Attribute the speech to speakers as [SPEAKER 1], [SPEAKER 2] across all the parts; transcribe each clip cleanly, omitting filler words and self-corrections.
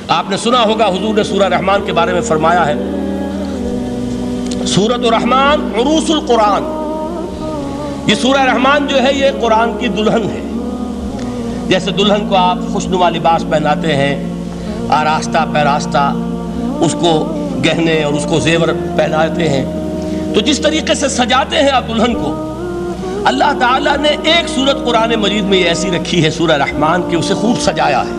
[SPEAKER 1] آپ نے سنا ہوگا حضور نے سورہ رحمان کے بارے میں فرمایا ہے، سورۃ الرحمن عروس القرآن، یہ سورہ رحمان جو ہے یہ قرآن کی دلہن ہے۔ جیسے دلہن کو آپ خوشنما لباس پہناتے ہیں، آراستہ پیراستہ اس کو گہنے اور اس کو زیور پہناتے ہیں، تو جس طریقے سے سجاتے ہیں آپ دلہن کو، اللہ تعالیٰ نے ایک سورت قرآن مجید میں یہ ایسی رکھی ہے سورہ رحمان کہ اسے خوب سجایا ہے۔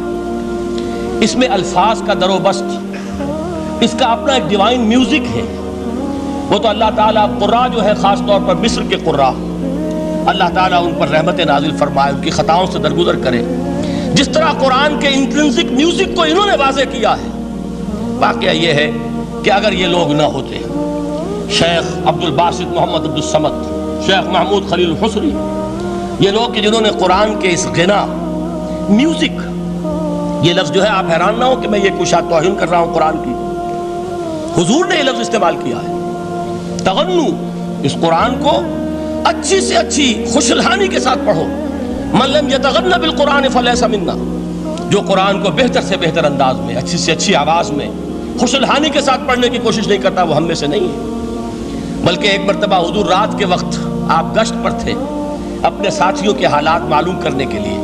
[SPEAKER 1] اس میں الفاظ کا در و بست، اس کا اپنا ایک ڈیوائن میوزک ہے۔ وہ تو اللہ تعالیٰ قراء جو ہے خاص طور پر مصر کے قراء، اللہ تعالیٰ ان پر رحمت نازل فرمائے، ان کی خطاؤں سے درگزر کرے۔ جس طرح قرآن کے انٹرنسک میوزک کو انہوں نے واضح کیا ہے، واقعہ یہ ہے کہ اگر یہ لوگ نہ ہوتے، شیخ عبد الباسط محمد عبد الصمد، شیخ محمود خلیل الحصری، یہ لوگ کہ جنہوں نے قرآن کے اس غنا میوزک، یہ لفظ جو ہے آپ حیران نہ ہو کہ میں یہ کوئی شاید توہین کر رہا ہوں قرآن کی، حضور نے یہ لفظ استعمال کیا ہے، تغنو، اس قرآن کو اچھی سے اچھی خوشلہانی کے ساتھ پڑھو۔ من لم یتغن بالقرآن فلیس منا، جو قرآن کو بہتر سے بہتر انداز میں، اچھی سے اچھی آواز میں، خوشلہانی کے ساتھ پڑھنے کی کوشش نہیں کرتا، وہ ہم میں سے نہیں ہے۔ بلکہ ایک مرتبہ حضور رات کے وقت آپ گشت پر تھے اپنے ساتھیوں کے حالات معلوم کرنے کے لیے۔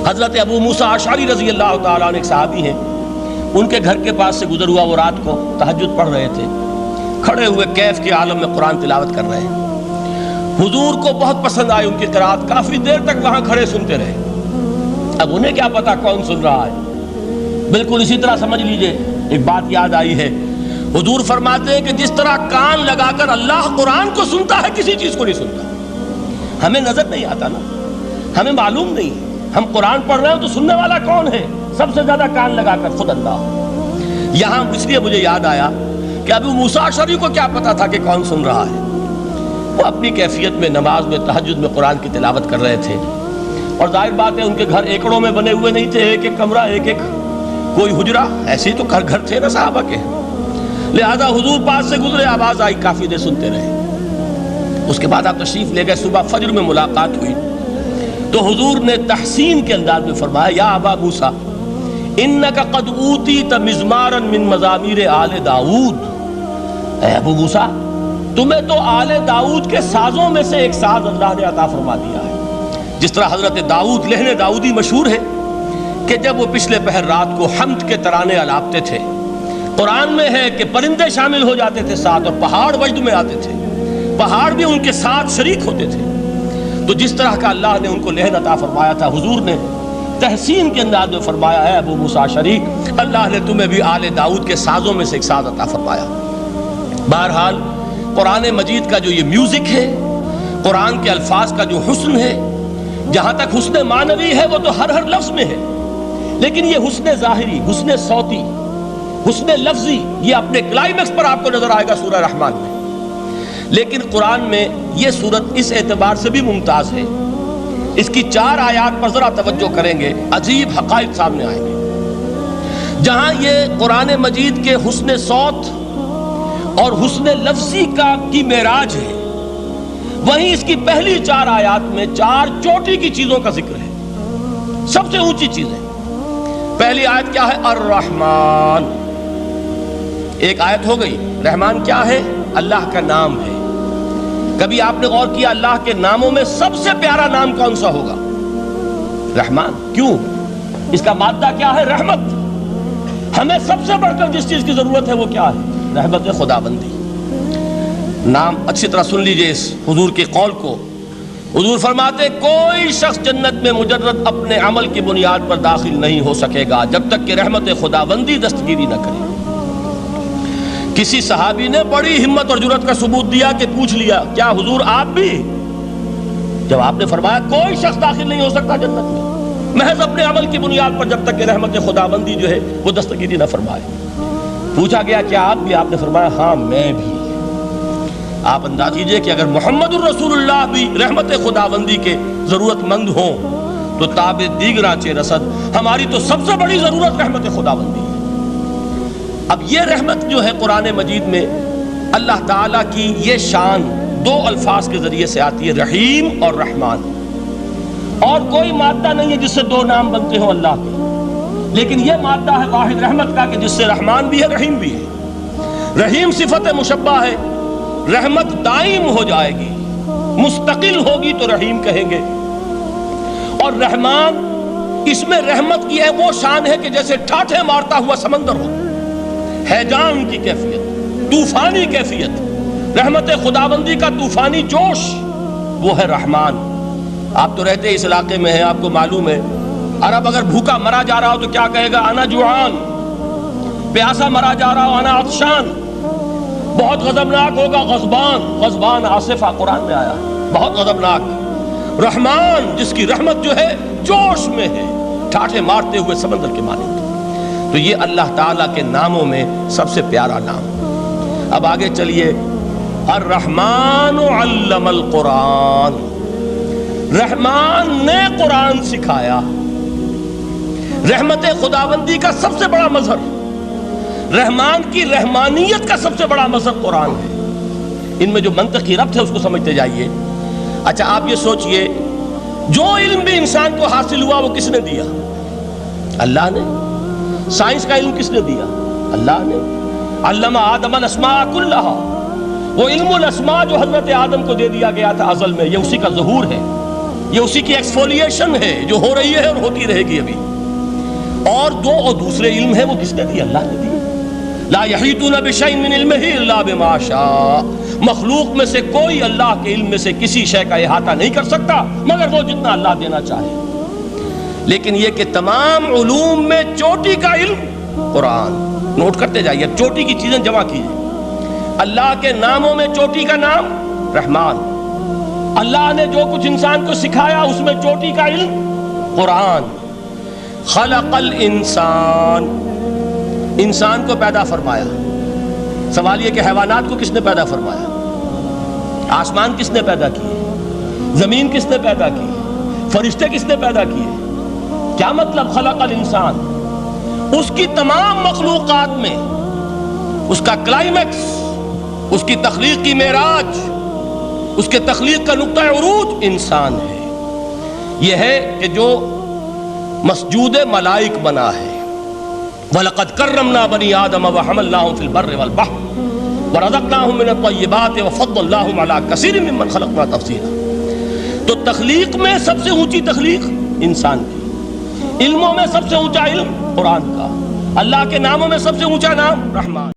[SPEAKER 1] حضرت ابو موسیٰ اشعری رضی اللہ تعالیٰ عنہ ایک صحابی ہیں، ان کے گھر کے پاس سے گزر ہوا، وہ رات کو تہجد پڑھ رہے تھے، کھڑے ہوئے کیف کے عالم میں قرآن تلاوت کر رہے ہیں۔ حضور کو بہت پسند آئی ان کی قرات، کافی دیر تک وہاں کھڑے سنتے رہے۔ اب انہیں کیا پتا کون سن رہا ہے، بالکل اسی طرح سمجھ لیجئے ایک بات یاد آئی ہے، حضور فرماتے ہیں کہ جس طرح کان لگا کر اللہ قرآن کو سنتا ہے کسی چیز کو نہیں سنتا۔ ہمیں نظر نہیں آتا نا، ہمیں معلوم نہیں، ہم قرآن پڑھ رہے ہیں تو سننے والا کون ہے؟ سب سے زیادہ کان لگا کر خود اللہ۔ یہاں اس لیے مجھے یاد آیا کہ ابو موسیٰ اشعری کو کیا پتا تھا کہ کون سن رہا ہے؟ وہ اپنی کیفیت میں نماز میں تہجد میں قرآن کی تلاوت کر رہے تھے، اور ظاہر بات ہے ان کے گھر ایکڑوں میں بنے ہوئے نہیں تھے، ایک ایک کمرہ، ایک ایک کوئی حجرہ، ایسے ہی تو گھر گھر تھے نا صحابہ کے، لہذا حضور پاس سے گزرے، آواز آئی، کافی دیر سنتے رہے۔ اس کے بعد آپ تشریف لے گئے، صبح فجر میں ملاقات ہوئی تو حضور نے تحسین کے انداز میں فرمایا، یا ابا موسیٰ انک قد اوتیت مزمارا من مزامیر آل داؤد، اے ابو موسیٰ تمہیں تو آل داؤد کے سازوں میں سے ایک ساز اللہ نے عطا فرما دیا ہے۔ جس طرح حضرت داؤد، لہن داؤدی مشہور ہے کہ جب وہ پچھلے پہر رات کو حمد کے ترانے الاپتے تھے، قرآن میں ہے کہ پرندے شامل ہو جاتے تھے ساتھ، اور پہاڑ وجد میں آتے تھے، پہاڑ بھی ان کے ساتھ شریک ہوتے تھے۔ تو جس طرح کا اللہ نے ان کو لہن عطا فرمایا تھا، حضور نے تحسین کے انداز میں فرمایا ہے ابو موسیٰ اشعری، اللہ نے تمہیں بھی آل داؤد کے سازوں میں سے ایک ساز عطا فرمایا۔ بہرحال قرآن مجید کا جو یہ میوزک ہے، قرآن کے الفاظ کا جو حسن ہے، جہاں تک حسن معنوی ہے وہ تو ہر لفظ میں ہے، لیکن یہ حسن ظاہری، حسن صوتی، حسن لفظی، یہ اپنے کلائمیکس پر آپ کو نظر آئے گا سورہ رحمان میں۔ لیکن قرآن میں یہ سورت اس اعتبار سے بھی ممتاز ہے، اس کی 4 آیات پر ذرا توجہ کریں گے، عجیب حقائق سامنے آئیں گے۔ جہاں یہ قرآن مجید کے حسن صوت اور حسن لفظی کی معراج ہے، وہیں اس کی پہلی 4 آیات میں 4 چوٹی کی چیزوں کا ذکر ہے، سب سے اونچی چیزیں۔ پہلی آیت کیا ہے؟ الرحمن، ایک آیت ہو گئی۔ رحمان کیا ہے؟ اللہ کا نام ہے۔ کبھی آپ نے غور کیا اللہ کے ناموں میں سب سے پیارا نام کون سا ہوگا؟ رحمان۔ کیوں؟ اس کا مادہ کیا ہے؟ رحمت۔ ہمیں سب سے بڑھ کر جس چیز کی ضرورت ہے وہ کیا ہے؟ رحمت خداوندی۔ نام اچھی طرح سن لیجئے اس حضور کے قول کو۔ حضور فرماتے کوئی شخص جنت میں مجرد اپنے عمل کی بنیاد پر داخل نہیں ہو سکے گا جب تک کہ رحمت خداوندی دستگیری نہ کرے۔ کسی صحابی نے بڑی ہمت اور جرأت کا ثبوت دیا کہ پوچھ لیا، کیا حضور آپ بھی؟ جب آپ نے فرمایا کوئی شخص داخل نہیں ہو سکتا جنت میں محض اپنے عمل کی بنیاد پر جب تک کہ رحمت خداوندی جو ہے وہ دستگیری نہ فرمائے۔ پوچھا گیا کیا آپ بھی؟ آپ نے فرمایا ہاں میں بھی۔ آپ انداز کیجئے کہ اگر محمد الرسول اللہ بھی رحمت خداوندی کے ضرورت مند ہوں تو تاب دیگراں چے رسد، ہماری تو سب سے بڑی ضرورت رحمت خداوندی ہے۔ اب یہ رحمت جو ہے قرآن مجید میں اللہ تعالیٰ کی یہ شان 2 الفاظ کے ذریعے سے آتی ہے، رحیم اور رحمان، اور کوئی مادہ نہیں ہے جس سے 2 نام بنتے ہوں اللہ کے۔ لیکن یہ مادہ ہے واحد رحمت کا کہ جس سے رحمان بھی ہے رحیم بھی ہے. رحیم صفت مشبہ ہے. رحمت دائم ہو جائے گی، مستقل ہوگی تو رحیم کہیں گے. اور رحمان، اس میں رحمت کی ہے وہ شان ہے کہ جیسے ٹھاٹھے مارتا ہوا سمندر ہو، ہیجان کی کیفیت، طوفانی کیفیت، رحمت خداوندی کا طوفانی جوش، وہ ہے رحمان. آپ تو رہتے اس علاقے میں ہیں، آپ کو معلوم ہے عرب اگر بھوکا مرا جا رہا ہو تو کیا کہے گا؟ انا جوعان. پیاسا مرا جا رہا ہو انا عطشان. بہت غضبناک ہوگا غضبان. غضبان آصفہ قرآن میں آیا، بہت غضبناک. رحمان جس کی رحمت جو ہے جوش میں ہے، ٹھاٹھے مارتے ہوئے سمندر کے مانند. تو یہ اللہ تعالیٰ کے ناموں میں سب سے پیارا نام. اب آگے چلیے. الرحمن علم القرآن. رحمان نے قرآن سکھایا. رحمت خداوندی کا سب سے بڑا مظہر، رحمان کی رحمانیت کا سب سے بڑا مظہر قرآن ہے. ان میں جو منطقی ربط ہے اس کو سمجھتے جائیے. اچھا آپ یہ سوچئے، جو علم بھی انسان کو حاصل ہوا وہ کس نے دیا؟ اللہ نے. سائنس کا علم کس نے دیا؟ اللہ نے. علم آدم الاسماء کلہا. وہ علم الاسماء جو حضرت آدم کو دے دیا گیا تھا ازل میں، یہ اسی کا ظہور ہے، یہ اسی کی ایکسفولیشن ہے جو ہو رہی ہے اور ہوتی رہے گی ابھی. اور دوسرے علم ہے وہ کس نے دی؟ اللہ نے دی. لا یحیطون بشیء من علمہ الا بما شاء. مخلوق میں سے کوئی اللہ کے علم میں سے کسی شے کا احاطہ نہیں کر سکتا مگر وہ جتنا اللہ دینا چاہے. لیکن یہ کہ تمام علوم میں چوٹی کا علم قرآن. نوٹ کرتے جائیے، چوٹی کی چیزیں جمع کیجیے. اللہ کے ناموں میں چوٹی کا نام رحمان. اللہ نے جو کچھ انسان کو سکھایا اس میں چوٹی کا علم قرآن. خلق الانسان. انسان کو پیدا فرمایا. سوال یہ کہ حیوانات کو کس نے پیدا فرمایا؟ آسمان کس نے پیدا کیے؟ زمین کس نے پیدا کی؟ فرشتے کس نے پیدا کیے؟ کیا مطلب خلق الانسان؟ اس کی تمام مخلوقات میں اس کا کلائمیکس، اس کی تخلیق کی معراج، اس کے تخلیق کا نقطہ عروج انسان ہے. یہ ہے کہ جو مسجود ملائک بنا ہے. وَلَقَدْ كَرَّمْنَا بَنِي آدَمَ وَحَمَلْنَاهُمْ فِي الْبَرِّ وَالْبَحْرِ وَرَزَقْنَاهُمْ مِنَ الطَّيِّبَاتِ وَفَضَّلْنَاهُمْ عَلَى كَثِيرٍ مِّمَّنْ خَلَقْنَا تَفْضِيلًا. تو تخلیق میں سب سے اونچی تخلیق انسان کی. علموں میں سب سے اونچا علم قرآن کا. اللہ کے ناموں میں سب سے اونچا نام رحمان.